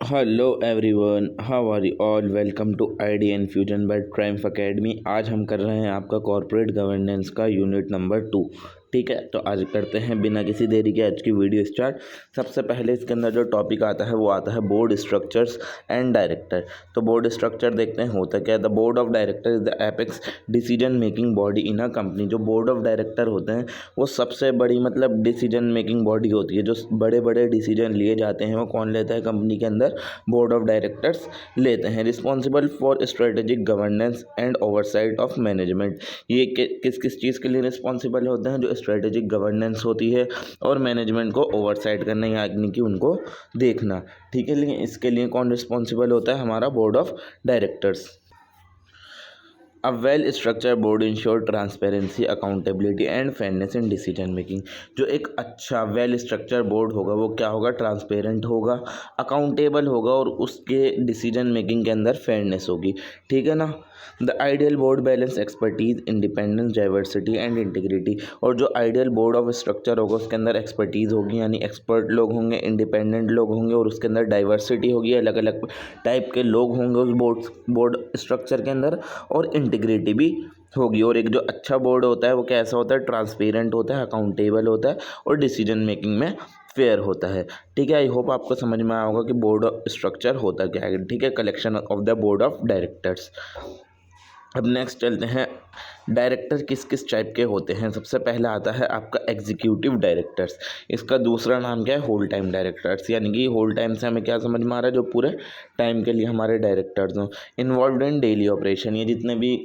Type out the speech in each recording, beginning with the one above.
Hello everyone, how are you all. Welcome to ID infusion by Triumph academy. आज हम कर रहे हैं आपका कॉर्पोरेट गवर्नेंस का यूनिट नंबर 2। ठीक है, तो आज करते हैं बिना किसी देरी के आज की वीडियो स्टार्ट। सबसे पहले इसके अंदर जो टॉपिक आता है वो आता है बोर्ड स्ट्रक्चर्स एंड डायरेक्टर। तो बोर्ड स्ट्रक्चर देखते हैं होता क्या है। The board of director is the apex decision making body in a company. जो बोर्ड ऑफ डायरेक्टर होते हैं वो सबसे बड़ी डिसीजन मेकिंग बॉडी होती है। जो बड़े बड़े डिसीजन लिए जाते हैं वो कौन लेता है कंपनी के अंदर? बोर्ड ऑफ डायरेक्टर्स लेते हैं। Responsible for strategic governance and oversight of management. ये किस किस चीज़ के लिए रिस्पॉन्सिबल होते हैं? जो स्ट्रेटेजिक गवर्नेंस होती है और मैनेजमेंट को ओवरसाइट करना, यानी कि उनको देखना। ठीक है, लेकिन इसके लिए कौन रिस्पॉन्सिबल होता है? हमारा board of directors. A well-structured board ensure transparency, accountability and fairness in decision making। जो एक अच्छा वेल स्ट्रक्चर बोर्ड होगा वो क्या होगा? ट्रांसपेरेंट होगा, अकाउंटेबल होगा और उसके डिसीजन मेकिंग के अंदर फेयरनेस होगी। ठीक है ना। The ideal board balance expertise, independence, diversity and integrity. और जो आइडियल बोर्ड ऑफ स्ट्रक्चर होगा उसके अंदर एक्सपर्टीज़ होगी, यानी एक्सपर्ट लोग होंगे, इंडिपेंडेंट लोग होंगे और उसके अंदर डाइवर्सिटी होगी, अलग अलग टाइप के लोग होंगे उस बोर्ड स्ट्रक्चर के अंदर, और इंटीग्रिटी भी होगी। और एक जो अच्छा बोर्ड होता है वो कैसा होता है? ट्रांसपेरेंट होता है, अकाउंटेबल होता है और डिसीजन मेकिंग में फेयर होता है। ठीक है, आई होप आपको समझ में आया होगा कि बोर्ड ऑफ स्ट्रक्चर होता क्या है। ठीक है, collection of the board of directors. अब नेक्स्ट चलते हैं, डायरेक्टर किस किस टाइप के होते हैं। सबसे पहला आता है आपका एग्जीक्यूटिव डायरेक्टर्स। इसका दूसरा नाम क्या है? Whole time directors. यानी कि होल टाइम से हमें क्या समझ में आ रहा है? जो पूरे टाइम के लिए हमारे डायरेक्टर्स हों। Involve in daily operation. ये जितने भी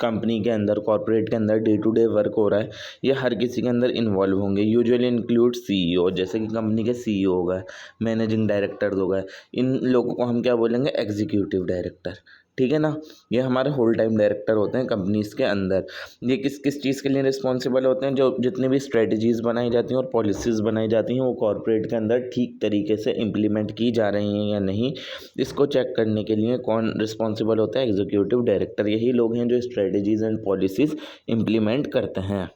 कंपनी के अंदर, कॉर्पोरेट के अंदर डे टू डे वर्क हो रहा है ये हर किसी के अंदर इन्वॉल्व होंगे। यूजुअली इंक्लूड सीईओ, जैसे कि कंपनी के सीईओ हो गए, मैनेजिंग डायरेक्टर हो गए, इन लोगों को हम क्या बोलेंगे? Executive director. ठीक है ना। ये हमारे होल टाइम डायरेक्टर होते हैं कंपनीज के अंदर। ये किस किस चीज़ के लिए रिस्पॉन्सिबल होते हैं? जो जितनी भी स्ट्रेटजीज़ बनाई जाती हैं और पॉलिसीज़ बनाई जाती हैं वो कॉर्पोरेट के अंदर ठीक तरीके से इम्प्लीमेंट की जा रही हैं या नहीं, इसको चेक करने के लिए कौन रिस्पॉन्सिबल होता है? Executive director. यही लोग हैं जो स्ट्रेटजीज़ एंड पॉलिसीज़ इम्प्लीमेंट करते हैं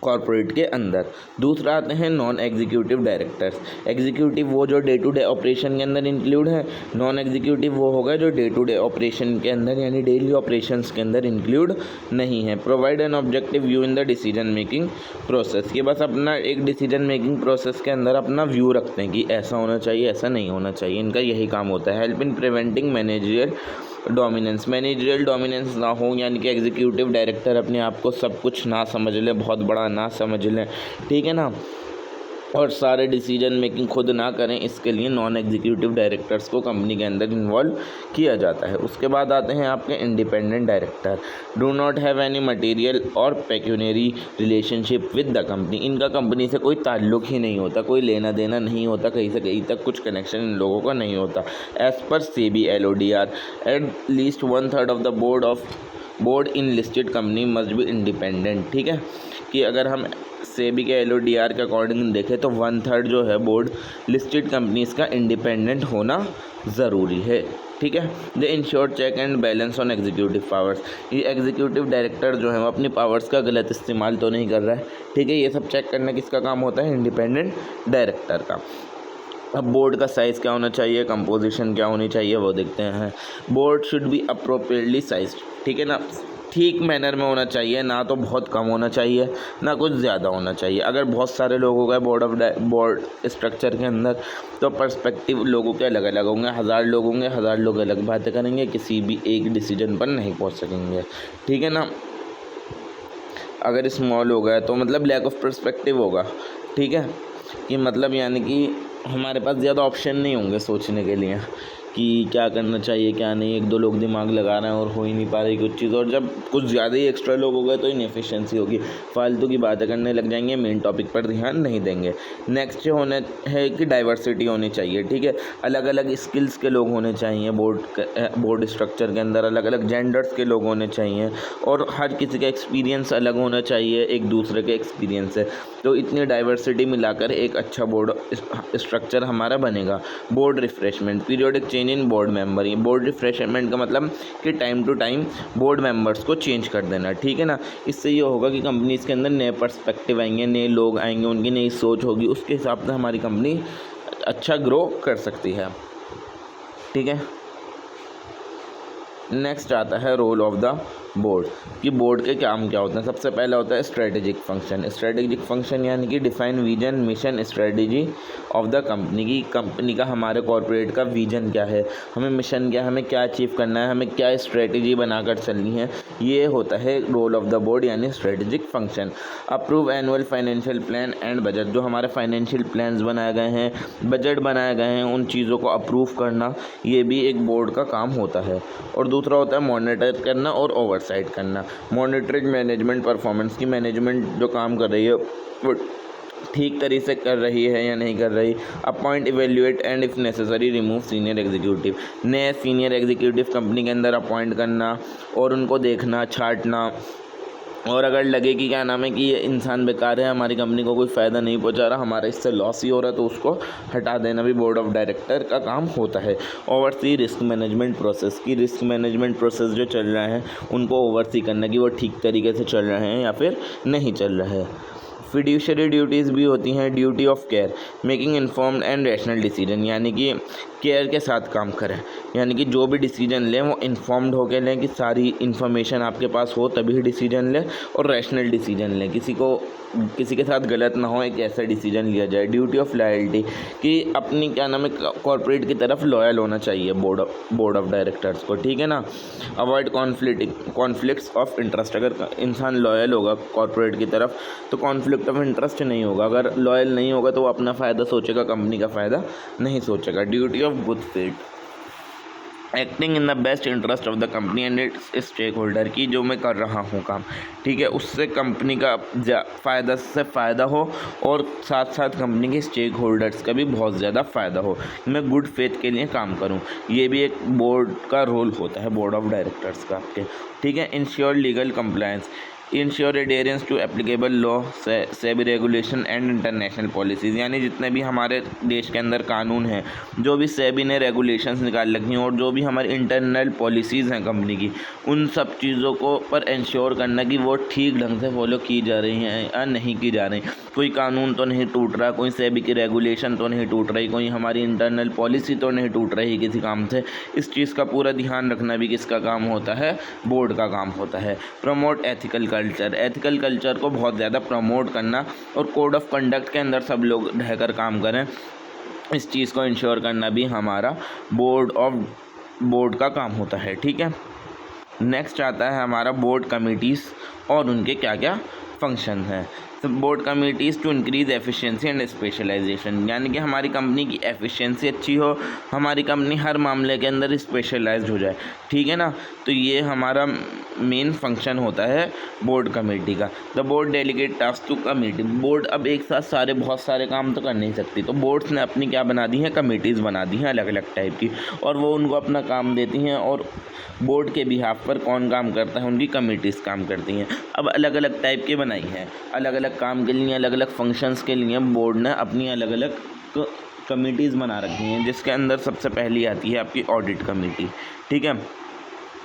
कॉर्पोरेट के अंदर। दूसरा आते हैं नॉन एग्जीक्यूटिव डायरेक्टर्स। एग्जीक्यूटिव वो जो डे टू डे ऑपरेशन के अंदर इंक्लूड है, नॉन एग्जीक्यूटिव वो होगा जो डे टू डे ऑपरेशन के अंदर यानी डेली ऑपरेशंस के अंदर इंक्लूड नहीं है। Provide an objective view in the decision making process. ये बस अपना एक डिसीजन मेकिंग प्रोसेस के अंदर अपना व्यू रखते हैं कि ऐसा होना चाहिए, ऐसा नहीं होना चाहिए। इनका यही काम होता है। Help in preventing managerial dominance. Managerial dominance ना हो, यानी कि एग्जीक्यूटिव डायरेक्टर अपने आप को सब कुछ ना समझ ले, बहुत बड़ा ना समझ लें। ठीक है ना, और सारे डिसीजन मेकिंग खुद ना करें, इसके लिए नॉन एग्जीक्यूटिव डायरेक्टर्स को कंपनी के अंदर इन्वॉल्व किया जाता है। उसके बाद आते हैं आपके independent director. Do not have any material or pecuniary relationship with the company. इनका कंपनी से कोई ताल्लुक ही नहीं होता, कोई लेना देना नहीं होता, कहीं से कहीं तक कुछ कनेक्शन इन लोगों का नहीं होता। एज पर SEBI LODR, at least 1/3 of the board in listed company must be independent. ठीक है, कि अगर हम सेबी के LODR के अकॉर्डिंग देखें तो 1/3 जो है बोर्ड लिस्टेड कंपनीज का इंडिपेंडेंट होना ज़रूरी है। ठीक है। The ensure check and balance on executive powers. ये एग्जीक्यूटिव डायरेक्टर जो है वो अपनी पावर्स का गलत इस्तेमाल तो नहीं कर रहा है। ठीक है, ये सब चेक करना किसका काम होता है? इंडिपेंडेंट डायरेक्टर का। अब बोर्ड का साइज़ क्या होना चाहिए, कंपोजिशन क्या होनी चाहिए, वो देखते हैं। Board should be appropriately sized. ठीक है ना, ठीक मैनर में होना चाहिए, ना तो बहुत कम होना चाहिए ना कुछ ज़्यादा होना चाहिए। अगर बहुत सारे लोग हो गए बोर्ड स्ट्रक्चर के अंदर तो पर्सपेक्टिव लोगों के अलग अलग होंगे। 1000 लोग होंगे, 1000 लोग अलग बातें करेंगे, किसी भी एक डिसीजन पर नहीं पहुंच सकेंगे। ठीक है ना। अगर स्मॉल हो गया तो लैक ऑफ पर्सपेक्टिव होगा। ठीक है, कि यानी कि हमारे पास ज़्यादा ऑप्शन नहीं होंगे सोचने के लिए कि क्या करना चाहिए क्या नहीं। 1-2 लोग दिमाग लगा रहे हैं और हो ही नहीं पा रही कुछ चीज़, और जब कुछ ज़्यादा ही एक्स्ट्रा लोग हो गए तो इनएफिशिएंसी होगी, फालतू की बातें करने लग जाएंगे, मेन टॉपिक पर ध्यान नहीं देंगे। नेक्स्ट जो होना है कि डाइवर्सिटी होनी चाहिए। ठीक है, अलग अलग स्किल्स के लोग होने चाहिए बोर्ड स्ट्रक्चर के अंदर, अलग अलग जेंडर्स के लोग होने चाहिए और हर किसी का एक्सपीरियंस अलग होना चाहिए एक दूसरे के एक्सपीरियंस से। तो इतनी डाइवर्सिटी मिलाकर एक अच्छा बोर्ड स्ट्रक्चर हमारा बनेगा। Board refreshment, periodic change in board member. ये बोर्ड रिफ्रेशमेंट का कि time to time board members को चेंज कर देना। ठीक है ना, इससे ये होगा कि कंपनीज़ के अंदर नए पर्सपेक्टिव आएंगे, नए लोग आएंगे, उनकी नई सोच होगी, उसके हिसाब से हमारी कंपनी अच्छा ग्रो कर सकती है। ठीक है। नेक्स्ट आता है रोल ऑफ द बोर्ड, कि बोर्ड के काम क्या होते हैं। सबसे पहला होता है स्ट्रेटेजिक फंक्शन। स्ट्रेटेजिक फंक्शन यानी कि define vision, mission, strategy of the company, की कंपनी का, हमारे कॉरपोरेट का विजन क्या है, हमें मिशन क्या है, हमें क्या अचीव करना है, हमें क्या स्ट्रेटजी बनाकर चलनी है। ये होता है रोल ऑफ द बोर्ड यानी strategic function. Approve annual financial plan and budget, जो हमारे फाइनेंशियल प्लान्स बनाए गए हैं, बजट बनाए गए हैं, उन चीज़ों को अप्रूव करना, ये भी एक बोर्ड का काम होता है। और दूसरा होता है मॉनिटर करना और ओवरसाइट करना। मॉनिटरिंग मैनेजमेंट परफॉर्मेंस की, मैनेजमेंट जो काम कर रही है वो ठीक तरीके से कर रही है या नहीं कर रही। Appoint, evaluate and if necessary remove senior executive, नए सीनियर एग्जीक्यूटिव कंपनी के अंदर अपॉइंट करना और उनको देखना, छांटना। और अगर लगे कि क्या नाम है कि ये इंसान बेकार है, हमारी कंपनी को कोई फ़ायदा नहीं पहुंचा रहा, हमारा इससे लॉस ही हो रहा है, तो उसको हटा देना भी बोर्ड ऑफ डायरेक्टर का काम होता है। ओवरसी रिस्क मैनेजमेंट प्रोसेस, की रिस्क मैनेजमेंट प्रोसेस जो चल रहा है उनको ओवरसी करना, कि वो ठीक तरीके से चल रहे हैं या फिर नहीं चल रहा है। फिड्यूशरी ड्यूटीज़ भी होती हैं। Duty of care, making informed and rational decision, यानी कि केयर के साथ काम करें, यानी कि जो भी डिसीजन लें वो इन्फॉर्म्ड होकर लें, कि सारी इन्फॉर्मेशन आपके पास हो तभी डिसीजन लें, और रैशनल डिसीजन लें, किसी के साथ गलत ना हो, एक ऐसा डिसीजन लिया जाए। ड्यूटी ऑफ लॉयल्टी, कि अपनी क्या नाम है कॉर्पोरेट की तरफ लॉयल होना चाहिए बोर्ड ऑफ डायरेक्टर्स को, ठीक है ना। अवॉइड कॉन्फ्लिक्ट्स ऑफ इंटरेस्ट, अगर इंसान लॉयल होगा कॉर्पोरेट की तरफ तो कॉन्फ्लिक्ट ऑफ इंटरेस्ट नहीं होगा। अगर लॉयल नहीं होगा तो वो अपना फ़ायदा सोचेगा, कंपनी का फ़ायदा नहीं सोचेगा। Duty of good faith, acting in the best interest of the company and its stakeholder, की जो मैं कर रहा हूँ काम, ठीक है, उससे कंपनी का फ़ायदा हो और साथ साथ कंपनी के स्टेक होल्डर्स का भी बहुत ज़्यादा फ़ायदा हो, मैं गुड फेथ के लिए काम करूँ। ये भी एक बोर्ड का रोल होता है, बोर्ड ऑफ डायरेक्टर्स का आपके, ठीक है। Ensure legal compliance, ensure adherence to applicable law, SEBI regulation and international policies, यानी जितने भी हमारे देश के अंदर कानून हैं, जो भी सेबी ने रेगुलेशंस निकाल रखी हैं और जो भी हमारी इंटरनल पॉलिसीज़ हैं कंपनी की, उन सब चीज़ों को पर इंश्योर करना कि वो ठीक ढंग से फॉलो की जा रही हैं या नहीं की जा रही। कोई कानून तो नहीं टूट रहा, कोई सेबी की रेगुलेशन तो नहीं टूट रही, कोई हमारी इंटरनल पॉलिसी तो नहीं टूट रही किसी काम से। इस चीज़ का पूरा ध्यान रखना भी किसका काम होता है, बोर्ड का काम होता है। प्रमोट एथिकल कल्चर को बहुत ज़्यादा प्रमोट करना और कोड ऑफ कंडक्ट के अंदर सब लोग रहकर काम करें, इस चीज़ को इंश्योर करना भी हमारा बोर्ड का काम होता है, ठीक है। नेक्स्ट आता है हमारा बोर्ड कमिटीज़ और उनके क्या क्या फंक्शन हैं। तो board committees to increase efficiency and specialisation, यानी कि हमारी कंपनी की एफिशिएंसी अच्छी हो, हमारी कंपनी हर मामले के अंदर स्पेशलाइज्ड हो जाए, ठीक है ना। तो ये हमारा मेन फंक्शन होता है बोर्ड कमेटी का। The board delegate task to committee, board अब एक साथ बहुत सारे काम तो कर नहीं सकती, तो बोर्ड्स ने अपनी क्या बना दी हैं, कमेटीज़ बना दी हैं अलग अलग टाइप की, और वो उनको अपना काम देती हैं, और बोर्ड के बिहाफ पर कौन काम करता है, उनकी कमेटीज़ काम करती हैं। अब अलग अलग टाइप की बनाई हैं, अलग अलग काम के लिए, अलग अलग फंक्शंस के लिए बोर्ड ने अपनी अलग अलग कमेटीज़ बना रखी हैं, जिसके अंदर सबसे पहली आती है आपकी ऑडिट कमेटी, ठीक है।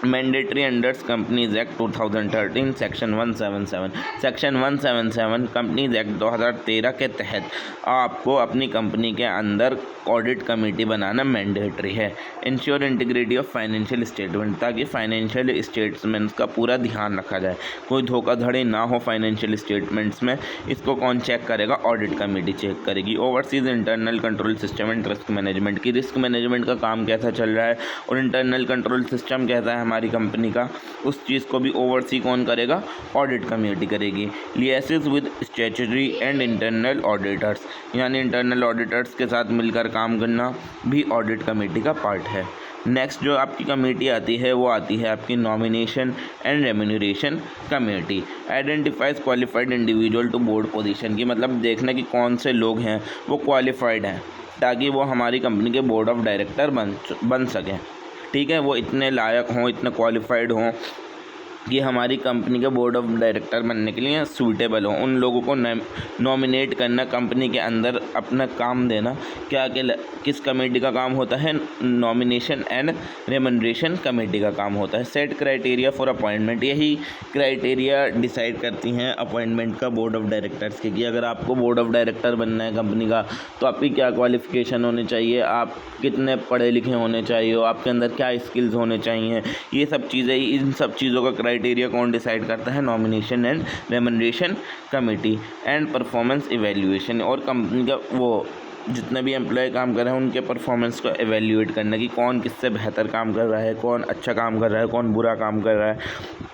Mandatory under companies act 2013 section 177 companies act 2013 के तहत आपको अपनी कंपनी के अंदर ऑडिट कमेटी बनाना मैंडेटरी है। Ensure integrity of financial statement, ताकि फाइनेंशियल स्टेटमेंट्स का पूरा ध्यान रखा जाए, कोई धोखाधड़ी ना हो फाइनेंशियल स्टेटमेंट्स में। इसको कौन चेक करेगा, ऑडिट कमेटी चेक करेगी। Overseas internal control system and risk management, की रिस्क मैनेजमेंट का काम कैसा चल रहा है और इंटरनल कंट्रोल सिस्टम कैसा है हमारी कंपनी का, उस चीज़ को भी ओवरसी कौन करेगा, ऑडिट कमेटी करेगी। Liaises with statutory and internal auditors, यानी इंटरनल ऑडिटर्स के साथ मिलकर काम करना भी ऑडिट कमेटी का पार्ट है। नेक्स्ट जो आपकी कमेटी आती है वो आती है आपकी nomination and remuneration committee. Identifies qualified individual to board position, की मतलब देखना कि कौन से लोग हैं वो क्वालिफाइड हैं, ताकि वो हमारी कंपनी के बोर्ड ऑफ डायरेक्टर बन सकें, ठीक है। वो इतने लायक हों, इतने क्वालिफाइड हों कि हमारी कंपनी के बोर्ड ऑफ डायरेक्टर बनने के लिए सूटेबल हो, उन लोगों को नॉमिनेट करना, कंपनी के अंदर अपना काम देना। क्या किस कमेटी का काम होता है? नॉमिनेशन एंड रेमनरेशन कमेटी का काम होता है। सेट क्राइटेरिया फॉर अपॉइंटमेंट, यही क्राइटेरिया डिसाइड करती हैं अपॉइंटमेंट का बोर्ड ऑफ डायरेक्टर्स के, कि अगर आपको बोर्ड ऑफ डायरेक्टर बनना है कंपनी का तो आपकी क्या क्वालिफ़िकेशन होनी चाहिए, आप कितने पढ़े लिखे होने चाहिए, आपके अंदर क्या स्किल्स होने चाहिए, ये सब चीज़ें, इन सब चीज़ों का क्राइटेरिया कौन डिसाइड करता है? Nomination and remuneration committee. And performance evaluation, और कंपनी का वो जितने भी एम्प्लॉय काम कर रहे हैं उनके परफॉर्मेंस को एवेल्यूएट करना कि कौन किससे बेहतर काम कर रहा है, कौन अच्छा काम कर रहा है, कौन बुरा काम कर रहा है।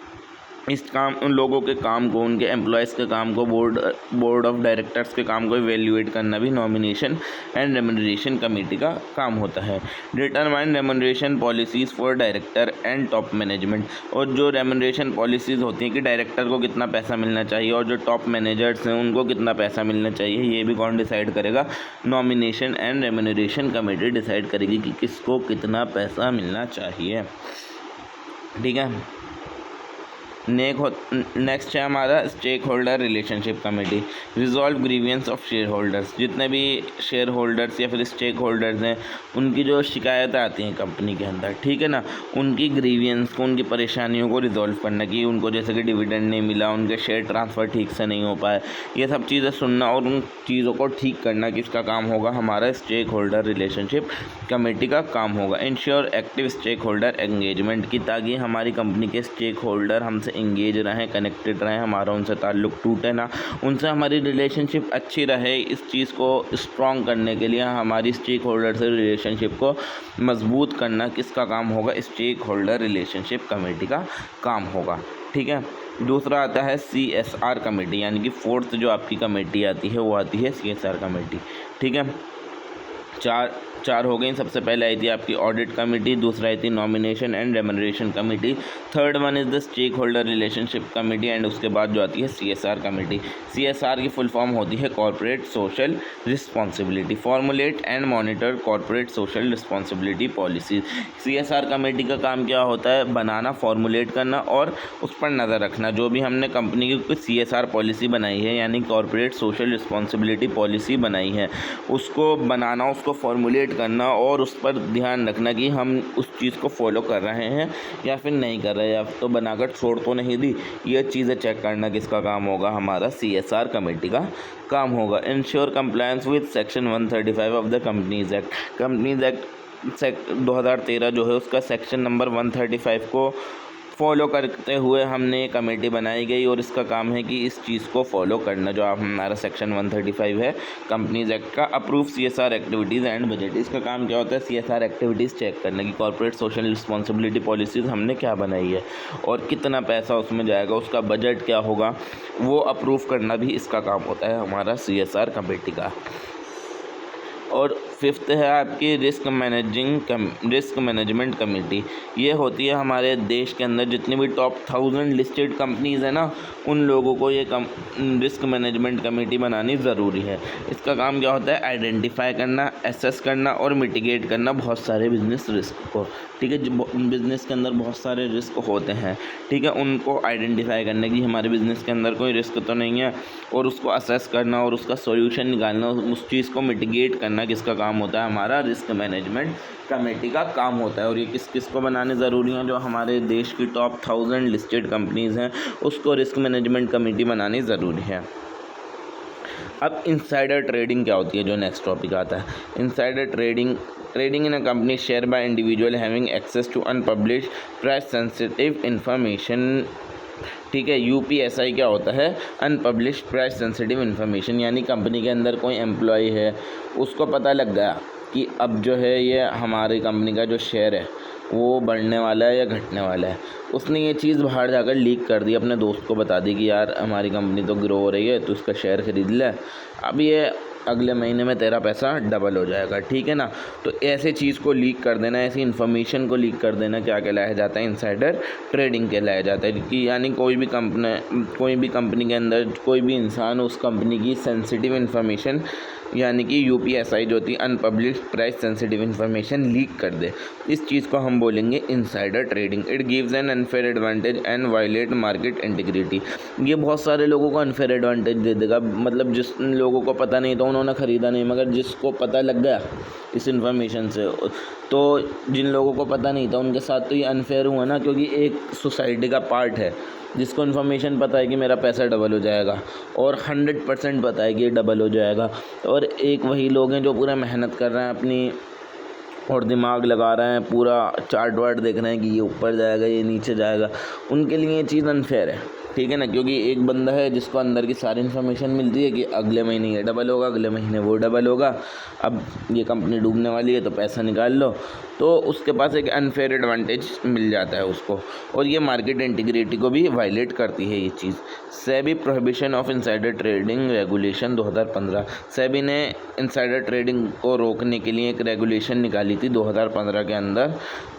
इस काम, उन लोगों के काम को, उनके एम्प्लॉयज़ के काम को, बोर्ड ऑफ डायरेक्टर्स के काम को इवेल्यूएट करना भी नॉमिनेशन एंड रेमनरेशन कमेटी का काम होता है। Determine remuneration policies for director and top management, और जो रेमनरेशन पॉलिसीज़ होती हैं कि डायरेक्टर को कितना पैसा मिलना चाहिए और जो टॉप मैनेजर्स हैं उनको कितना पैसा मिलना चाहिए, ये भी कौन डिसाइड करेगा? Nomination and remuneration committee decide करेगी कि किसको कितना पैसा मिलना चाहिए। ठीक है। नेक्स्ट है हमारा stakeholder relationship committee. Resolve grievance of shareholders, जितने भी शेयर होल्डर्स या फिर स्टेक होल्डर्स हैं उनकी जो शिकायतें आती हैं कंपनी के अंदर, ठीक है ना, उनकी ग्रीवियंस को, उनकी परेशानियों को रिजॉल्व करना, कि उनको जैसे कि डिविडेंड नहीं मिला, उनके शेयर ट्रांसफ़र ठीक से नहीं हो पाए, ये सब चीज़ें सुनना और उन चीज़ों को ठीक करना किसका काम होगा? हमारा स्टेक होल्डर रिलेशनशिप कमेटी का काम होगा। Ensure active stakeholder engagement की, ताकि हमारी कंपनी के स्टेक होल्डर हमसे इंगेज रहें, कनेक्टेड रहें, हमारा उनसे ताल्लुक़ टूटे ना, उनसे हमारी रिलेशनशिप अच्छी रहे। इस चीज़ को स्ट्रॉन्ग करने के लिए हमारी स्टेक होल्डर से रिलेशनशिप को मजबूत करना किसका काम होगा? स्टेक होल्डर रिलेशनशिप कमेटी का काम होगा। ठीक है। दूसरा आता है CSR कमेटी, यानी कि फोर्थ जो आपकी कमेटी आती है वो आती है CSR कमेटी। ठीक है। चार हो गई। सबसे पहले आई थी आपकी ऑडिट कमेटी, दूसरा आई थी nomination and remuneration committee, third one is the stakeholder relationship committee, and उसके बाद जो आती है CSR कमेटी। CSR की फुल फॉर्म होती है corporate social responsibility, formulate and monitor corporate social responsibility policies. CSR committee का काम क्या होता है? बनाना, फॉर्मुलेट करना और उस पर नज़र रखना। जो भी हमने कंपनी की कोई CSR पॉलिसी बनाई है, यानी कॉर्पोरेट सोशल रिस्पॉन्सिबिलिटी पॉलिसी बनाई है, उसको बनाना, उसको फॉर्मुलेट करना और उस पर ध्यान रखना कि हम उस चीज़ को फॉलो कर रहे हैं या फिर नहीं कर रहे, या तो बनाकर छोड़ तो नहीं दी। ये चीज़ें चेक करना किसका काम होगा? हमारा CSR कमेटी का काम होगा। Ensure compliance with section 135 of the companies act. Companies act 2013 जो है उसका सेक्शन नंबर 135 को फॉलो करते हुए हमने कमेटी बनाई गई, और इसका काम है कि इस चीज़ को फॉलो करना, जो आप हमारा सेक्शन 135 है कंपनीज एक्ट का। Approve CSR activities and budget, इसका काम क्या होता है? CSR एक्टिविटीज़ चेक करना कि कॉर्पोरेट सोशल रिस्पॉन्सिबिलिटी पॉलिसीज़ हमने क्या बनाई है और कितना पैसा उसमें जाएगा, उसका बजट क्या होगा, वो अप्रूव करना भी इसका काम होता है हमारा CSR कमेटी का। और फिफ्थ है आपकी रिस्क मैनेजमेंट कमेटी। ये होती है हमारे देश के अंदर जितनी भी टॉप 1000 लिस्टेड कंपनीज़ हैं ना, उन लोगों को ये रिस्क मैनेजमेंट कमेटी बनानी ज़रूरी है। इसका काम क्या होता है? आइडेंटिफाई करना, एसेस करना और मिटिगेट करना बहुत सारे बिजनेस रिस्क को। ठीक है। जो बिज़नेस के अंदर बहुत सारे रिस्क होते हैं, ठीक है, उनको आइडेंटिफाई करने की हमारे बिज़नेस के अंदर कोई रिस्क तो नहीं है, और उसको असेस करना और उसका सॉल्यूशन निकालना, उस चीज़ को मिटिगेट करना किसका काम होता है? हमारा रिस्क मैनेजमेंट कमेटी का काम होता है। और ये किस को बनाने ज़रूरी हैं? जो हमारे देश की टॉप 1000 लिस्टेड कंपनीज़ हैं उसको रिस्क मैनेजमेंट कमेटी बनानी ज़रूरी है। अब इनसाइडर ट्रेडिंग क्या होती है, जो नेक्स्ट टॉपिक आता है। Insider trading in a company share by individual having access to unpublished price sensitive information. ठीक है। UPSI क्या होता है? अनपब्लिश्ड प्राइस सेंसिटिव इन्फॉर्मेशन, यानी कंपनी के अंदर कोई एम्प्लॉय है, उसको पता लग गया कि अब जो है ये हमारी कंपनी का जो शेयर है वो बढ़ने वाला है या घटने वाला है, उसने ये चीज़ बाहर जाकर लीक कर दी, अपने दोस्त को बता दी कि यार हमारी कंपनी तो ग्रो हो रही है, तो उसका शेयर खरीद ले, अब ये अगले महीने में तेरा पैसा डबल हो जाएगा। ठीक है ना। तो ऐसे चीज़ को लीक कर देना, ऐसी इन्फॉर्मेशन को लीक कर देना क्या कहलाया जाता है? इनसाइडर ट्रेडिंग कहलाया जाता है। कि यानी कोई भी कंपनी के अंदर कोई भी इंसान उस कंपनी की सेंसिटिव इन्फॉर्मेशन यानी कि यूपीएसआई जो थी unpublished price sensitive information leak कर दे। इस चीज़ को हम बोलेंगे insider trading. It gives an unfair advantage and violate market integrity. ये बहुत सारे लोगों को अनफेयर एडवांटेज दे देगा, मतलब जिस लोगों को पता नहीं था उन्होंने ख़रीदा नहीं, मगर जिसको पता लग गया इस इन्फॉर्मेशन से, तो जिन लोगों को पता नहीं था उनके साथ तो ये अनफेयर हुआ ना, क्योंकि एक सोसाइटी का पार्ट है जिसको इन्फॉर्मेशन पता है कि मेरा पैसा डबल हो जाएगा और 100% पता है कि ये डबल हो जाएगा, और एक वही लोग हैं जो पूरा मेहनत कर रहे हैं अपनी और दिमाग लगा रहे हैं, पूरा चार्ट वार्ट देख रहे हैं कि ये ऊपर जाएगा ये नीचे जाएगा, उनके लिए ये चीज़ अनफेयर है, ठीक है ना। क्योंकि एक बंदा है जिसको अंदर की सारी इन्फॉर्मेशन मिलती है कि अगले महीने ये डबल होगा, अगले महीने वो डबल होगा, अब ये कंपनी डूबने वाली है तो पैसा निकाल लो, तो उसके पास एक अनफेयर एडवांटेज मिल जाता है उसको, और ये मार्केट इंटीग्रिटी को भी वायलेट करती है ये चीज़। SEBI prohibition of insider trading regulation 2015, SEBI ने इनसाइडर ट्रेडिंग को रोकने के लिए एक रेगुलेशन निकाली थी 2015 के अंदर।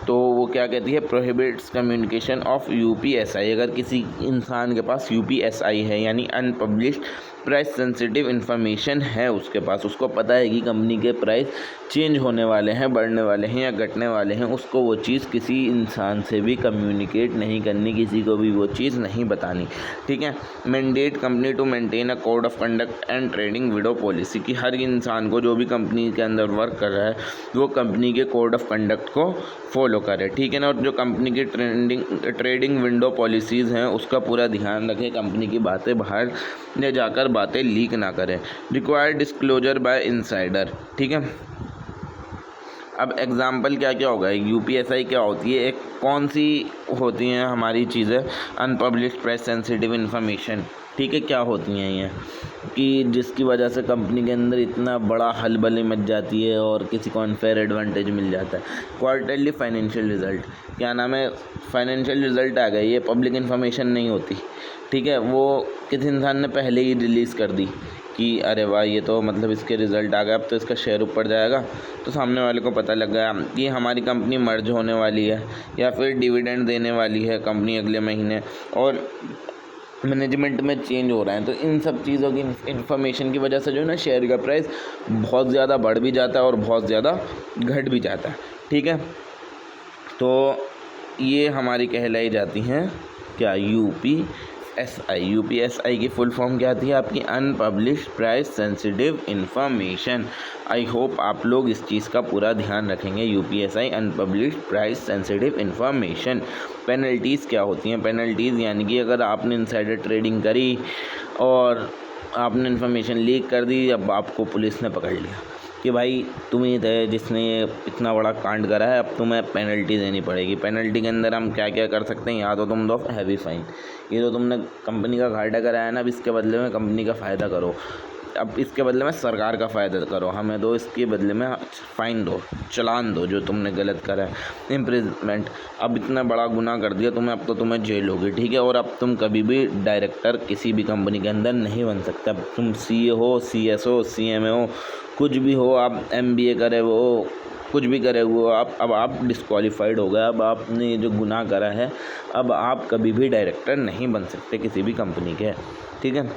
तो वो क्या कहती है, प्रोहिबिट्स कम्युनिकेशन ऑफ यूपीएसआई। अगर किसी इंसान के पास यूपीएसआई है यानी अनपब्लिश्ड प्राइस सेंसिटिव इन्फॉर्मेशन है उसके पास, उसको पता है कि कंपनी के प्राइस चेंज होने वाले हैं, बढ़ने वाले हैं या घटने वाले हैं, उसको वो चीज़ किसी इंसान से भी कम्युनिकेट नहीं करनी, किसी को भी वो चीज़ नहीं बतानी, ठीक है। Mandate company to maintain a code of conduct and trading window policy, कि हर इंसान को जो भी कंपनी के अंदर वर्क कर रहा है वो कंपनी के कोड ऑफ कंडक्ट को फॉलो करे, ठीक है ना। और जो कंपनी की ट्रेडिंग विंडो पॉलिसीज़ हैं उसका पूरा ध्यान रखें, कंपनी की बातें बाहर ले जाकर बातें लीक ना करें। रिक्वायर्ड डिस्क्लोजर बाय इनसाइडर, ठीक है। अब एग्जाम्पल क्या क्या होगा, यूपीएसआई क्या होती है, एक कौन सी होती हैं हमारी चीज़ें, अनपब्लिश्ड प्राइस सेंसिटिव इन्फॉर्मेशन, ठीक है। क्या होती हैं ये, कि जिसकी वजह से कंपनी के अंदर इतना बड़ा हलबली मच जाती है और किसी को अनफेयर एडवांटेज मिल जाता है। क्वार्टरली फाइनेंशियल रिजल्ट, क्या नाम है, फाइनेंशियल रिजल्ट आ गए, ये पब्लिक इन्फॉर्मेशन नहीं होती, ठीक है। वो किसी इंसान ने पहले ही रिलीज़ कर दी कि अरे वाह ये तो मतलब इसके रिज़ल्ट आ गए, अब तो इसका शेयर ऊपर जाएगा, तो सामने वाले को पता लग गया कि हमारी कंपनी मर्ज होने वाली है या फिर डिविडेंड देने वाली है कंपनी अगले महीने, और मैनेजमेंट में चेंज हो रहा है। तो इन सब चीज़ों की इन्फॉर्मेशन की वजह से जो है ना, शेयर का प्राइस बहुत ज़्यादा बढ़ भी जाता है और बहुत ज़्यादा घट भी जाता है, ठीक है। तो ये हमारी कहलाई जाती हैं क्या, यूपीएसआई की फुल फॉर्म क्या थी आपकी, unpublished price sensitive information. I hope आप लोग इस चीज़ का पूरा ध्यान रखेंगे, UPSI unpublished price sensitive information. Penalties क्या होती हैं, पेनल्टीज़ यानी कि अगर आपने इनसाइडर ट्रेडिंग करी और आपने इन्फॉर्मेशन लीक कर दी, अब आपको पुलिस ने पकड़ लिया कि भाई तुम ही थे जिसने ये इतना बड़ा कांड करा है, अब तुम्हें पेनल्टी देनी पड़ेगी। पेनल्टी के अंदर हम क्या क्या कर सकते हैं, या तो तुम दो हैवी फ़ाइन, ये तो तुमने कंपनी का घाटा कराया ना, अब इसके बदले में कंपनी का फ़ायदा करो, अब इसके बदले में सरकार का फ़ायदा करो, हमें दो इसके बदले में फ़ाइन दो, चालान दो जो तुमने गलत करा है, इम्प्रिजमेंट, अब इतना बड़ा गुनाह कर दिया तुम्हें, अब तो तुम्हें जेल होगी, ठीक है। और अब तुम कभी भी डायरेक्टर किसी भी कंपनी के अंदर नहीं बन सकते, अब तुम सीए हो, सीएसओ, सीएमए हो, कुछ भी हो, आप एमबीए करे हो, कुछ भी करे हुए आप, अब आप डिस्क्वालीफाइड हो गए, अब आपने ये जो गुनाह करा है, अब आप कभी भी डायरेक्टर नहीं बन सकते किसी भी कंपनी के, ठीक है।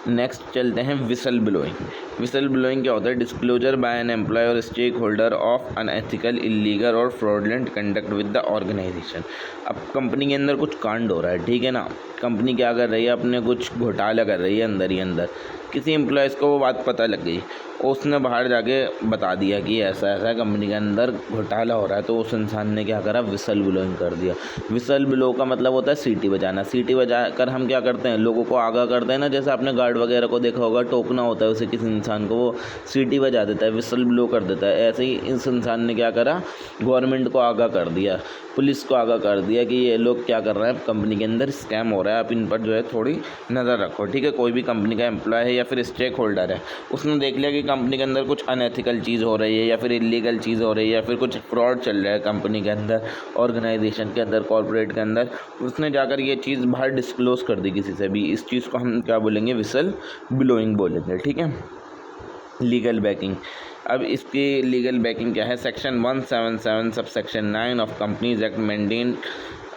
नेक्स्ट चलते हैं विसल ब्लोइंग। विसल ब्लोइंग क्या होता है, disclosure by an employee or stakeholder of unethical, illegal or fraudulent conduct with the organisation. अब कंपनी के अंदर कुछ कांड हो रहा है, ठीक है ना, कंपनी क्या कर रही है, अपने कुछ घोटाला कर रही है अंदर ही अंदर, किसी एम्प्लॉयज़ को वो बात पता लग गई, उसने बाहर जाके बता दिया कि ऐसा ऐसा कंपनी के अंदर घोटाला हो रहा है, तो उस इंसान ने क्या करा, विसल ब्लोइंग कर दिया। विसल ब्लो का मतलब होता है सीटी बजाना। सीटी बजा कर हम क्या करते हैं, लोगों को आगाह करते हैं ना, जैसे आपने गार्ड वगैरह को देखा होगा, टोकना होता है उसे किसी इंसान को, वो सीटी बजा देता है, विसल ब्लो कर देता है। ऐसे ही इस इंसान ने क्या करा, गवर्नमेंट को आगाह कर दिया, पुलिस को आगाह कर दिया कि ये लोग क्या कर रहे हैं, कंपनी के अंदर स्कैम हो रहा है, आप इन पर जो है थोड़ी नज़र रखो, ठीक है। कोई भी कंपनी का एम्प्लॉय है या फिर स्टेक होल्डर है, उसने देख लिया कि कंपनी के अंदर कुछ अनएथिकल चीज़ हो रही है या फिर इलीगल चीज़ हो रही है या फिर कुछ फ्रॉड चल रहा है कंपनी के अंदर, ऑर्गेनाइजेशन के अंदर, कॉर्पोरेट के अंदर, उसने जाकर ये चीज़ बाहर डिस्क्लोज़ कर दी किसी से भी, इस चीज़ को हम क्या बोलेंगे, विसल ब्लोइंग बोलेंगे, ठीक है। लीगल बैकिंग, अब इसकी लीगल बैकिंग क्या है, section 177 sub section 9 of companies act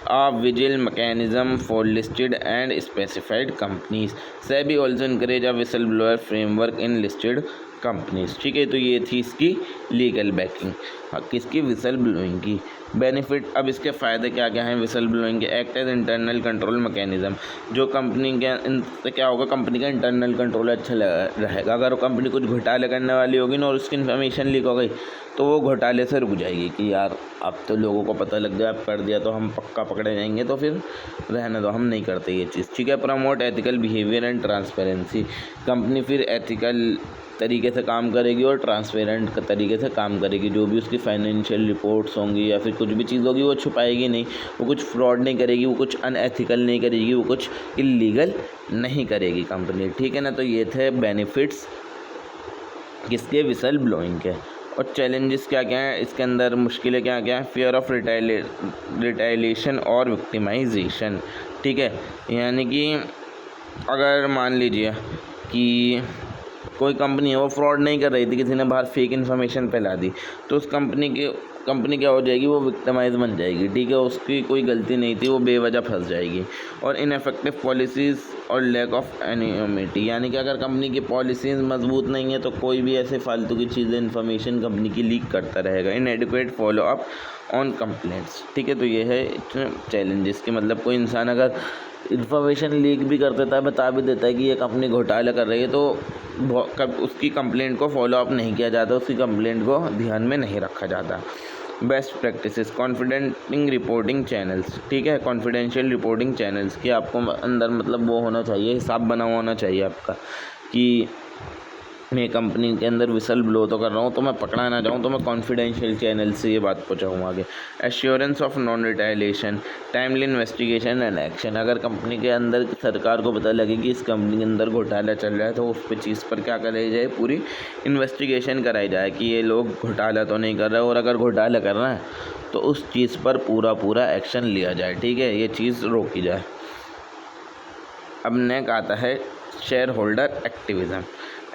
a vigil mechanism for listed and specified companies. SEBI also encourage a whistleblower framework in listed companies. ठीक है, तो ये थी इसकी लीगल बैकिंग, किसकी, विसल ब्लोइंग की। बेनिफिट, अब इसके फ़ायदे क्या क्या हैं विसल ब्लोइंग के। Act as internal control mechanism, जो कंपनी के इनसे क्या होगा, कंपनी का इंटरनल कंट्रोल अच्छा रहेगा। अगर कंपनी कुछ घोटाले करने वाली होगी ना और उसकी इन्फॉर्मेशन लीक हो गई तो वो घोटाले से रुक जाएगी कि यार अब तो लोगों को पता लग गया, अब कर दिया तो हम पक्का पकड़े जाएंगे, तो फिर रहने दो, हम नहीं करते ये चीज़। ठीक है, promote ethical behaviour and transparency, company फिर एथिकल तरीके से काम करेगी और ट्रांसपेरेंट तरीके से काम करेगी। जो भी उसकी फाइनेंशियल रिपोर्ट्स होंगी या फिर कुछ भी चीज़ होगी वो छुपाएगी नहीं, वो कुछ फ्रॉड नहीं करेगी, वो कुछ अनएथिकल नहीं करेगी, वो कुछ इलीगल नहीं करेगी कंपनी। ठीक है ना, तो ये थे बेनिफिट्स किसके, विसल ब्लोइंग के। और चैलेंजेस क्या क्या हैं इसके अंदर, मुश्किलें क्या क्या हैं, फियर ऑफ रिटेलिएशन और विक्टिमाइजेशन। ठीक है, यानी कि अगर मान लीजिए कि कोई कंपनी है वो फ्रॉड नहीं कर रही थी, किसी ने बाहर फेक इन्फॉर्मेशन फैला दी, तो उस कंपनी क्या हो जाएगी, वो विक्टिमाइज बन जाएगी। ठीक है, उसकी कोई गलती नहीं थी, वो बेवजह फंस जाएगी। और इनएफेक्टिव पॉलिसीज़ और लैक ऑफ एनियोमिटी, यानी कि अगर कंपनी की पॉलिसीज़ मजबूत नहीं है तो कोई भी ऐसे फालतू की चीज़ें इन्फॉर्मेशन कंपनी की लीक करता रहेगा। इनएडिक्वेट फॉलो अप ऑन कंप्लेंट्स। ठीक है, तो ये है चैलेंजेस की, मतलब कोई इंसान अगर इन्फॉर्मेशन लीक भी कर देता है, बता भी देता है कि ये कंपनी घोटाला कर रही है, तो उसकी कंप्लेंट को फॉलोअप नहीं किया जाता, उसकी कंप्लेंट को ध्यान में नहीं रखा जाता। Best practices, confidential reporting channels. ठीक है, कॉन्फिडेंशियल रिपोर्टिंग चैनल्स कि आपको अंदर मतलब वो होना चाहिए, हिसाब बना हुआ होना चाहिए आपका कि मैं कंपनी के अंदर विसल ब्लो तो कर रहा हूँ, तो मैं पकड़ा ना जाऊँ, तो मैं कॉन्फिडेंशियल चैनल से ये बात पहुँचाऊँ आगे। Assurance of non retaliation, timely investigation and action, अगर कंपनी के अंदर सरकार को पता लगे कि इस कंपनी के अंदर घोटाला चल रहा है तो उस पर चीज़ पर क्या कराई जाए, पूरी इन्वेस्टिगेशन कराई जाए कि ये लोग घोटाला तो नहीं कर रहे, और अगर घोटाला कर रहे हैं तो उस चीज़ पर पूरा एक्शन लिया जाए। ठीक है, ये चीज़ रोकी जाए। अब नेक्स्ट आता है shareholder activism,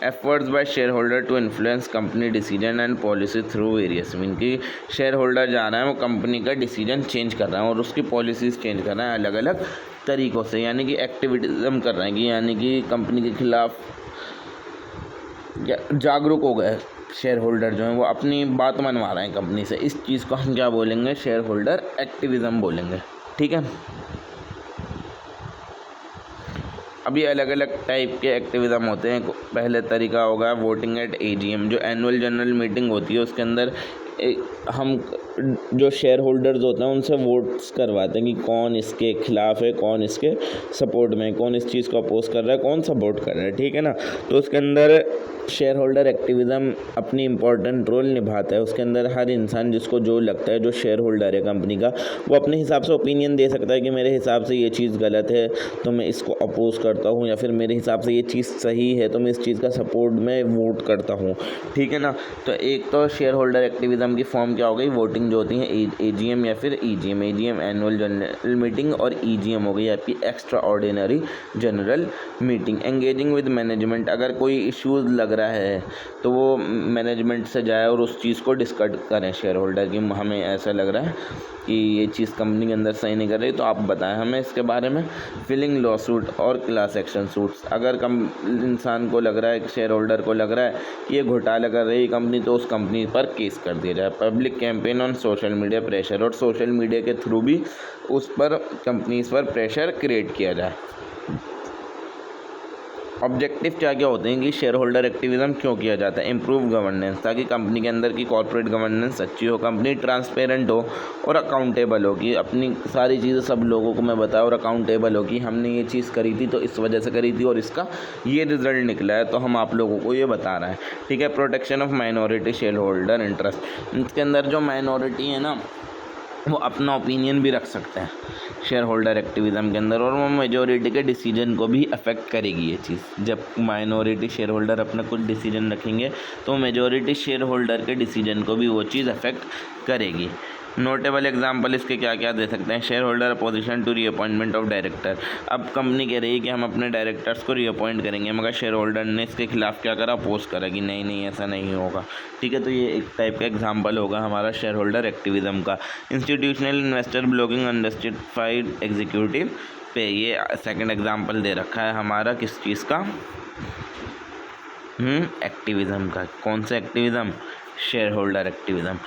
efforts by shareholder to influence company decision and policy through various mean, कि शेयर होल्डर जा रहा है वो कंपनी का डिसीजन चेंज कर रहा है और उसकी पॉलिसीज़ चेंज कर रहा है अलग अलग तरीक़ों से, यानी कि एक्टिविज़म कर रहे हैं कि यानी कि कंपनी के खिलाफ जागरूक हो गए शेयर होल्डर जो हैं, वो अपनी बात मनवा रहे हैं कंपनी से। इस चीज़ को हम क्या बोलेंगे, शेयर होल्डर एक्टिविज़म बोलेंगे। ठीक है, अभी अलग अलग टाइप के एक्टिविज़म होते हैं। पहले तरीका होगा वोटिंग एट एजीएम, जो एनुअल जनरल मीटिंग होती है उसके अंदर हम जो शेयर होल्डर्स होते हैं उनसे वोट्स करवाते हैं कि कौन इसके खिलाफ़ है, कौन इसके सपोर्ट में, कौन इस चीज़ को अपोज कर रहा है, कौन सपोर्ट कर रहा है। ठीक है ना, तो उसके अंदर शेयर होल्डर एक्टिविज़म अपनी इम्पोर्टेंट रोल निभाता है। उसके अंदर हर इंसान जिसको जो लगता है, जो शेयर होल्डर है कंपनी का, वो अपने हिसाब से ओपिनियन दे सकता है कि मेरे हिसाब से ये चीज़ गलत है तो मैं इसको अपोज करता हूँ, या फिर मेरे हिसाब से ये चीज़ सही है तो मैं इस चीज़ का सपोर्ट में वोट करता हूँ। ठीक है ना, तो एक तो शेयर होल्डर एक्टिविज़म की फॉर्म क्या हो गई, वोटिंग जो होती है एजीएम या फिर EGM. AGM annual general meeting और ईजीएम हो गई आपकी extra ordinary general meeting. Engaging with management, अगर कोई इश्यूज़ लग रहा है तो वो मैनेजमेंट से जाए और उस चीज़ को डिस्कस करें शेयर होल्डर की, हमें ऐसा लग रहा है कि ये चीज़ कंपनी के अंदर सही नहीं कर रही, तो आप बताएं हमें इसके बारे में। फिलिंग लॉ सूट और क्लास एक्शन सूट्स, अगर इंसान को लग रहा है, शेयर होल्डर को लग रहा है कि ये घोटाला कर रही है कंपनी, तो उस कंपनी पर केस कर दिया जाए। Public campaign on social media pressure, और सोशल मीडिया के थ्रू भी उस पर कंपनीज पर प्रेशर क्रिएट किया जाए। ऑब्जेक्टिव क्या क्या होते हैं कि शेयर होल्डर एक्टिविज़म क्यों किया जाता है, इम्प्रूव गवर्नेंस, ताकि कंपनी के अंदर की कॉर्पोरेट गवर्नेंस अच्छी हो, कंपनी ट्रांसपेरेंट हो और अकाउंटेबल हो, कि अपनी सारी चीज़ें सब लोगों को मैं बताऊँ और अकाउंटेबल हो कि हमने ये चीज़ करी थी तो इस वजह से करी थी और इसका ये रिज़ल्ट निकला है, तो हम आप लोगों को ये बता रहे हैं। ठीक है, protection of minority share holder interest, इसके अंदर जो माइनॉरिटी है ना वो अपना ओपिनियन भी रख सकते हैं शेयर होल्डर एक्टिविज़म के अंदर, और वो मेजॉरिटी के डिसीजन को भी अफेक्ट करेगी ये चीज़। जब माइनॉरिटी शेयर होल्डर अपना कुछ डिसीजन रखेंगे तो मेजॉरिटी शेयर होल्डर के डिसीजन को भी वो चीज़ अफेक्ट करेगी। नोटेबल एग्जाम्पल इसके क्या क्या दे सकते हैं? Shareholder opposition to reappointment of director. अब कंपनी कह रही है कि हम अपने डायरेक्टर्स को रीअपॉइंट करेंगे, मगर शेयर होल्डर ने इसके खिलाफ क्या करा? अपोज करा कि नहीं नहीं ऐसा नहीं होगा। ठीक है, तो ये एक टाइप का एग्जाम्पल होगा हमारा शेयर होल्डर एक्टिविज्म का। Institutional investor blocking unjustified executive पे, ये सेकंड एग्जाम्पल दे रखा है हमारा किस चीज़ का? एक्टिविज्म का। कौन सा activism? Share holder activism.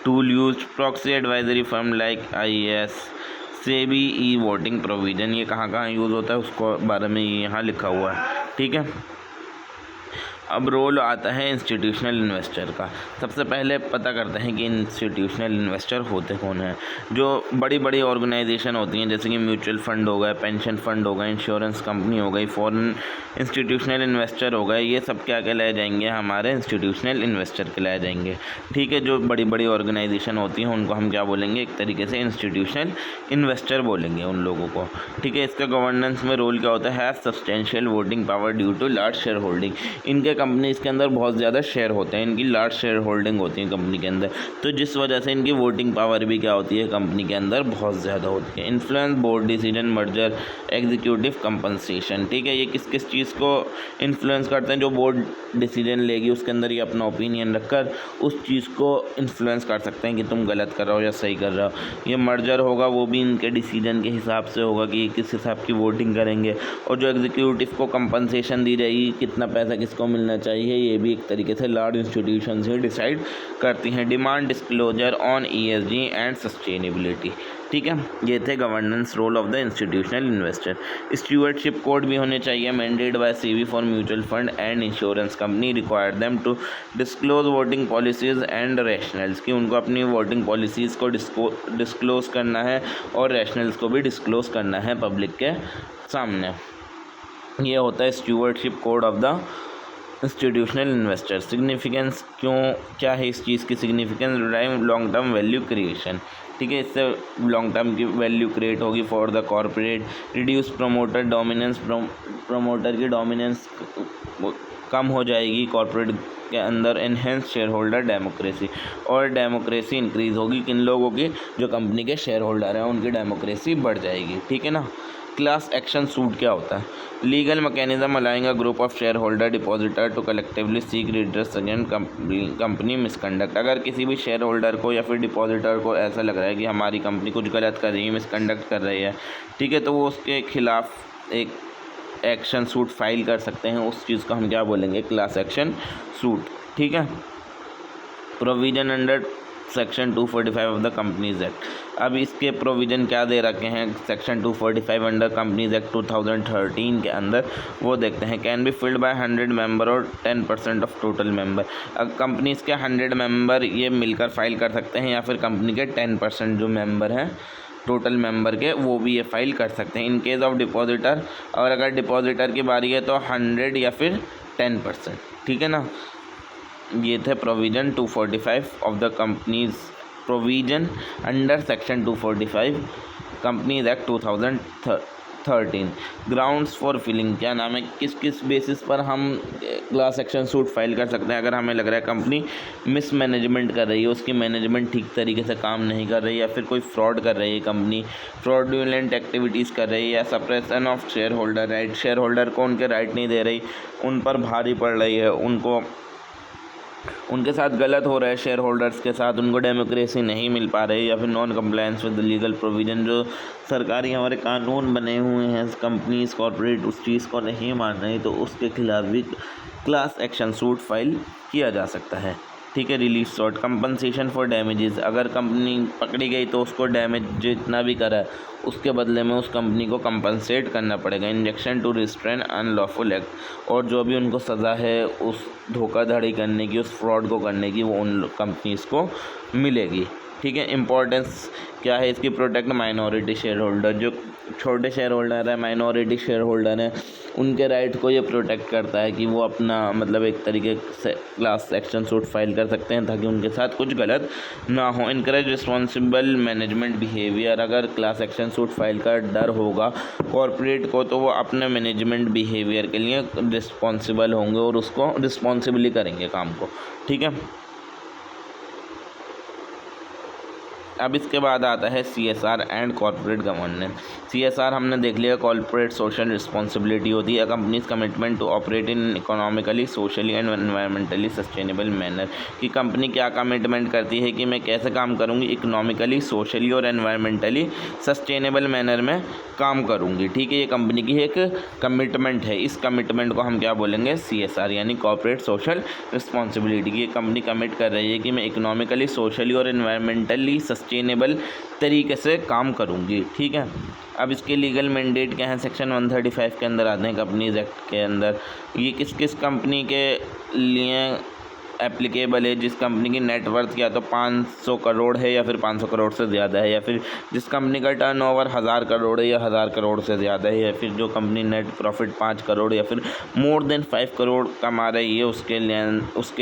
Tool use proxy advisory firm like IAS, SEBI, e voting provision. ये कहाँ कहाँ यूज़ होता है उसको बारे में यहाँ लिखा हुआ है। ठीक है, अब रोल आता है इंस्टीट्यूशनल इन्वेस्टर का। सबसे पहले पता करते हैं कि इंस्टीट्यूशनल इन्वेस्टर होते कौन हैं। जो बड़ी बड़ी ऑर्गेनाइजेशन होती हैं जैसे कि म्यूचुअल फंड हो गए, पेंशन फंड हो गए, इंश्योरेंस कंपनी हो गई, फॉरेन इंस्टीट्यूशनल इन्वेस्टर हो गए, ये सब क्या कहलाए जाएंगे? हमारे इंस्टीट्यूशनल इन्वेस्टर कहलाए जाएंगे। ठीक है, जो बड़ी बड़ी ऑर्गेनाइजेशन होती हैं उनको हम क्या बोलेंगे? एक तरीके से इंस्टीट्यूशनल इन्वेस्टर बोलेंगे उन लोगों को। ठीक है, इसका गवर्नेंस में रोल क्या होता है? Has substantial voting power due to large shareholding. इनके कंपनीज के अंदर बहुत ज़्यादा शेयर होते हैं, इनकी लार्ज शेयर होल्डिंग होती है कंपनी के अंदर, तो जिस वजह से इनकी वोटिंग पावर भी क्या होती है? कंपनी के अंदर बहुत ज़्यादा होती है। Influence board decision, merger, executive compensation. ठीक है, ये किस किस चीज़ को इन्फ्लुएंस करते हैं? जो बोर्ड डिसीजन लेगी उसके अंदर ये अपना ओपिनियन रखकर उस चीज़ को इन्फ्लुएंस कर सकते हैं कि तुम गलत कर रहे हो या सही कर रहे हो। ये मर्जर होगा वो भी इनके डिसीजन के हिसाब से होगा कि किस हिसाब की वोटिंग करेंगे। और जो एग्जीक्यूटिव को कंपनसेशन दी जाएगी, कितना पैसा किसको मिलना चाहिए, ये भी एक तरीके से लार्ज इंस्टीट्यूशन ही डिसाइड करती हैं। Demand disclosure on ESG and sustainability. ठीक है, ये थे governance role of the institutional investor. Stewardship code भी होने चाहिए। Mandate by SEBI for mutual fund and insurance company require them to disclose voting policies and rationales, कि उनको अपनी वोटिंग पॉलिसीज़ को डिस्क्लोज करना है और रैशनल्स को भी डिस्क्लोज करना है पब्लिक के सामने। ये होता है stewardship code of the institutional investor. Significance क्या है इस चीज़ की? Significance drive long term value creation. ठीक है, इससे लॉन्ग टर्म की वैल्यू क्रिएट होगी for the corporate. Reduce promoter dominance, promoter की डोमिनेंस कम हो जाएगी कॉरपोरेट के अंदर। एनहेंस शेयर होल्डर डेमोक्रेसी, और डेमोक्रेसी इंक्रीज़ होगी। किन लोगों की? जो कंपनी के शेयर होल्डर हैं उनकी डेमोक्रेसी बढ़ जाएगी। ठीक है ना। क्लास एक्शन सूट क्या होता है? Legal mechanism allowing a group of shareholder depositor to collectively seek redress against company misconduct. अगर किसी भी शेयर होल्डर को या फिर डिपॉजिटर को ऐसा लग रहा है कि हमारी कंपनी कुछ गलत कर रही है, मिसकंडक्ट कर रही है, ठीक है, तो वो उसके खिलाफ एक एक्शन सूट फाइल कर सकते हैं। उस चीज़ को हम क्या बोलेंगे? Class action suit. ठीक है, provision under section 245 of the companies act. अब इसके प्रोविज़न क्या दे रखे हैं सेक्शन 245 अंडर कंपनीज एक्ट 2013 के अंदर? वो देखते हैं। Can be filled by 100 member और 10% ऑफ टोटल मेंबर। अब कंपनीज के 100 मेंबर ये मिलकर फाइल कर सकते हैं, या फिर कंपनी के 10% जो मेंबर हैं टोटल मेंबर के, वो भी ये फाइल कर सकते हैं। इन केस ऑफ डिपॉजिटर, और अगर डिपॉजिटर की बारी है तो 100 या फिर 10%। ठीक है ना। ये थे provision 245 of the companies, provision under section 245 companies act 2013। Grounds for filing, क्या नाम है? किस किस बेसिस पर हम क्लास एक्शन सूट फाइल कर सकते हैं? अगर हमें लग रहा है कंपनी मिसमैनेजमेंट कर रही है, उसकी मैनेजमेंट ठीक तरीके से काम नहीं कर रही है, या फिर कोई फ्रॉड कर रही है, कंपनी फ्रॉडुलेंट एक्टिविटीज़ कर रही है, या suppression of share holder right, share holder को उनके राइट नहीं दे रही, उन पर भारी पड़ रही है, उनके साथ गलत हो रहा है, शेयर होल्डर्स के साथ उनको डेमोक्रेसी नहीं मिल पा रही, या फिर non compliance with legal provision, जो सरकारी हमारे कानून बने हुए हैं, कंपनीज कॉर्पोरेट उस चीज़ को नहीं मान रही, तो उसके खिलाफ भी क्लास एक्शन सूट फाइल किया जा सकता है। ठीक है। Relief short, compensation for damages, अगर कंपनी पकड़ी गई तो उसको डैमेज जितना भी करा है उसके बदले में उस कंपनी को कंपनसेट करना पड़ेगा। Injection to restrain unlawful act, और जो भी उनको सज़ा है उस धोखाधड़ी करने की, उस फ्रॉड को करने की, वो उन कंपनीज़ को मिलेगी। ठीक है। इम्पोर्टेंस क्या है इसकी? प्रोटेक्ट माइनॉरिटी शेयर होल्डर, जो छोटे शेयर होल्डर है, माइनॉरिटी शेयर होल्डर है, उनके राइट को ये प्रोटेक्ट करता है कि वो अपना मतलब एक तरीके से क्लास एक्शन सूट फाइल कर सकते हैं ताकि उनके साथ कुछ गलत ना हो। इनकरेज रिस्पॉन्सिबल मैनेजमेंट बिहेवियर, अगर क्लास एक्शन सूट फाइल का डर होगा कॉरपोरेट को तो वो अपने मैनेजमेंट बिहेवियर के लिए रिस्पॉन्सिबल होंगे और उसको रिस्पॉन्सिबली करेंगे काम को। ठीक है। अब इसके बाद आता है CSR and corporate governance. CSR हमने देख लिया, कॉर्पोरेट सोशल रिस्पॉन्सिबिलिटी होती है, companies commitment to operate in economically, socially and environmentally sustainable manner, कि कंपनी क्या कमिटमेंट करती है कि मैं कैसे काम करूँगी, इकोनॉमिकली, सोशली और एनवायरमेंटली सस्टेनेबल मैनर में काम करूँगी। ठीक है, ये कंपनी की एक कमिटमेंट है। इस कमिटमेंट को हम क्या बोलेंगे, CSR यानी कॉर्पोरेट सोशल रिस्पॉन्सिबिलिटी की। ये कंपनी कमिट कर रही है कि मैं इकोनॉमिकली, सोशली और एनवायरमेंटली सस्टेनेबल तरीके से काम करूँगी। ठीक है, अब इसके लीगल मैंडेट क्या है, सेक्शन 135 के अंदर आते हैं कंपनीज एक्ट के अंदर। ये किस किस कंपनी के लिए एप्लीकेबल है, जिस कंपनी की नेटवर्थ या तो 500 करोड़ है या फिर 500 करोड़ से ज़्यादा है, या फिर जिस कंपनी का टर्नओवर 1000 करोड़ है या 1000 करोड़ से ज़्यादा है, या फिर जो कंपनी नेट प्रॉफिट 5 करोड़ या फिर मोर देन 5 करोड़ कमा रही है, उसके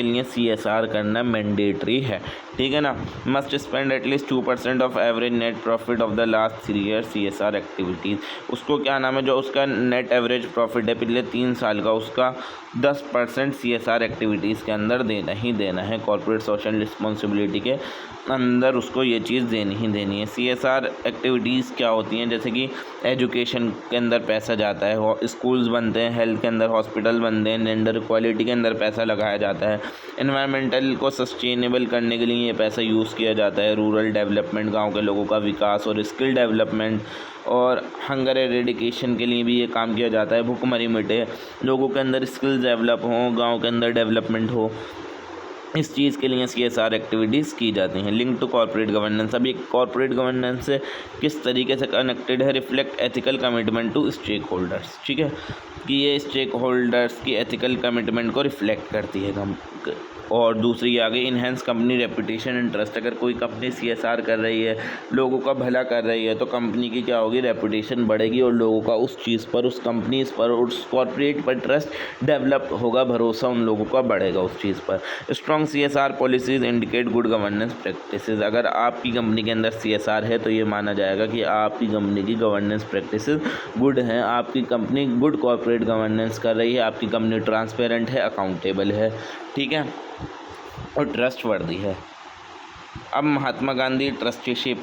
लिए CSR करना मैंडेटरी है। ठीक है ना। Must spend at least 2% of average net profit of the last 3 year CSR activities. उसको क्या नाम है, जो उसका नेट एवरेज प्रॉफिट है पिछले 3 साल का, उसका 10% CSR एक्टिविटीज़ के अंदर देना ही देना है। कॉर्पोरेट सोशल रिस्पॉन्सिबिलिटी के अंदर उसको ये चीज़ देनी ही देनी है। CSR एक्टिविटीज़ क्या होती हैं, जैसे कि एजुकेशन के अंदर पैसा जाता है, स्कूल्स बनते हैं, हेल्थ के अंदर हॉस्पिटल बनते हैं, जेंडर इक्वालिटी के अंदर पैसा लगाया जाता है, एनवायरमेंटल को सस्टेनेबल करने के लिए ये पैसा यूज़ किया जाता है, रूरल डेवलपमेंट, गाँव के लोगों का विकास और स्किल डेवलपमेंट, और हंगर एरेडिकेशन के लिए भी ये काम किया जाता है, भूखमरी मिटे, लोगों के अंदर स्किल्स डेवलप हों, गाँव के अंदर डेवलपमेंट हो, इस चीज़ के लिए CSR एक्टिविटीज़ की जाती हैं। लिंक टू कॉर्पोरेट गवर्नेंस, अब ये कॉर्पोरेट गवर्नेंस से किस तरीके से कनेक्टेड है, reflect ethical commitment to stakeholders. ठीक है, कि ये स्टेक होल्डर्स की एथिकल कमिटमेंट को रिफ्लेक्ट करती है। और दूसरी आगे enhance company reputation and trust. अगर कोई कंपनी CSR कर रही है, लोगों का भला कर रही है, तो कंपनी की क्या होगी, रेपुटेशन बढ़ेगी और लोगों का उस चीज़ पर, उस कंपनी पर, उस कॉर्पोरेट पर ट्रस्ट डेवलप होगा, भरोसा उन लोगों का बढ़ेगा उस चीज़ पर। Strong CSR policies indicate good governance practices. अगर आपकी कंपनी के अंदर CSR है तो ये माना जाएगा कि आपकी कंपनी की गवर्नेंस प्रैक्टिसेस गुड हैं, आपकी कंपनी गुड कॉर्पोरेट गवर्नेंस कर रही है, आपकी कंपनी ट्रांसपेरेंट है, अकाउंटेबल है। ठीक है, और ट्रस्टवर्दी है। अब महात्मा गांधी ट्रस्टीशिप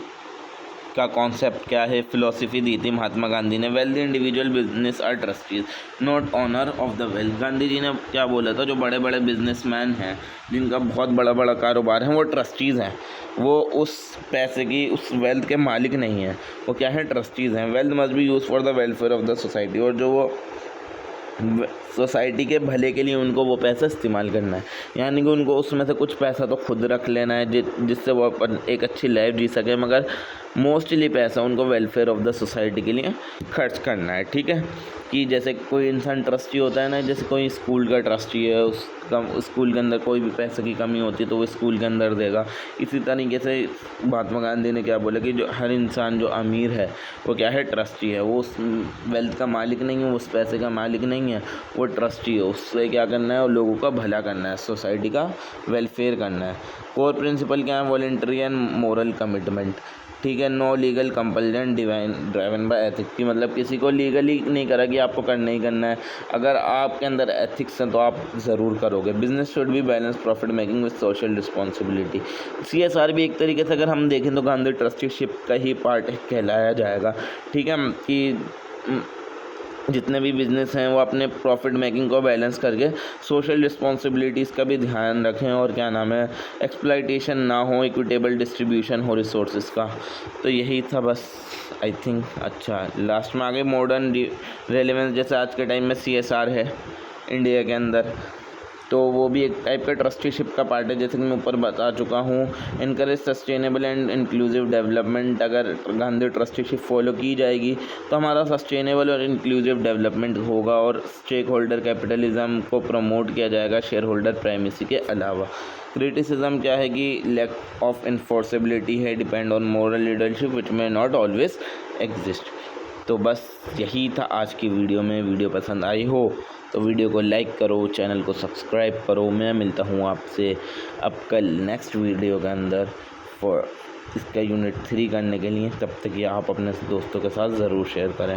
का कॉन्सेप्ट क्या है, फिलॉसफी दी थी महात्मा गांधी ने, wealthy individual business are trustees not owner of the wealth. Gandhi ji ने क्या बोला था, जो बड़े बड़े बिजनेसमैन हैं, जिनका बहुत बड़ा बड़ा कारोबार है, वो ट्रस्टीज़ हैं, वो उस पैसे की, उस वेल्थ के मालिक नहीं हैं, वो क्या है, ट्रस्टीज़ हैं। Wealth must be use for the welfare of the society, और जो वो सोसाइटी के भले के लिए उनको वो पैसा इस्तेमाल करना है, यानी कि उनको उसमें से कुछ पैसा तो खुद रख लेना है जिससे वो अपन एक अच्छी लाइफ जी सके, मगर मोस्टली पैसा उनको वेलफेयर ऑफ द सोसाइटी के लिए खर्च करना है। ठीक है, कि जैसे कोई इंसान ट्रस्टी होता है ना, जैसे कोई स्कूल का ट्रस्टी है, उसका स्कूल के अंदर कोई भी पैसे की कमी होती है तो वो स्कूल के अंदर देगा। इसी तरीके से महात्मा गांधी ने क्या बोला कि जो हर इंसान जो अमीर है वो क्या है, ट्रस्टी है, वो उस वेल्थ का मालिक नहीं है, उस पैसे का मालिक नहीं है, वो ट्रस्टी है। उससे क्या करना है, और लोगों का भला करना है, सोसाइटी का वेलफेयर करना है। कोर प्रिंसिपल क्या है, वॉलंटरी एंड मोरल कमिटमेंट। ठीक है, no legal compulsion driven by ethics, की मतलब किसी को लीगली नहीं करा कि आपको करना ही करना है, अगर आपके अंदर एथिक्स हैं तो आप ज़रूर करोगे। Business should be balance profit making with social responsibility. CSR भी एक तरीके से अगर हम देखें तो गांधी ट्रस्टीशिप का ही पार्ट कहलाया जाएगा। ठीक है, कि जितने भी बिज़नेस हैं वो अपने प्रॉफिट मेकिंग को बैलेंस करके सोशल रिस्पॉन्सिबिलिटीज़ का भी ध्यान रखें, और क्या नाम है, एक्सप्लॉइटेशन ना हो, इक्विटेबल डिस्ट्रीब्यूशन हो रिसोर्सेज का। तो यही था बस, आई थिंक। अच्छा, लास्ट में आगे मॉडर्न रेलेवेंस, जैसे आज के टाइम में CSR है इंडिया के अंदर, तो वो भी एक टाइप का ट्रस्टीशिप का पार्ट है, जैसे कि मैं ऊपर बता चुका हूँ। Encourage sustainable and inclusive development, अगर गांधी ट्रस्टीशिप फॉलो की जाएगी तो हमारा सस्टेनेबल और इंक्लूसिव डेवलपमेंट होगा, और स्टेक होल्डर कैपिटलिज्म को प्रमोट किया जाएगा शेयर होल्डर प्राइमेसी के अलावा। क्रिटिसिज्म क्या है कि लैक ऑफ इन्फोर्सेबिलिटी है, depend on moral leadership which may not always exist. तो बस यही था आज की वीडियो में। वीडियो पसंद आई हो तो वीडियो को लाइक करो, चैनल को सब्सक्राइब करो। मैं मिलता हूँ आपसे अब कल नेक्स्ट वीडियो के अंदर फॉर इसका यूनिट 3 करने के लिए। तब तक ये आप अपने दोस्तों के साथ ज़रूर शेयर करें।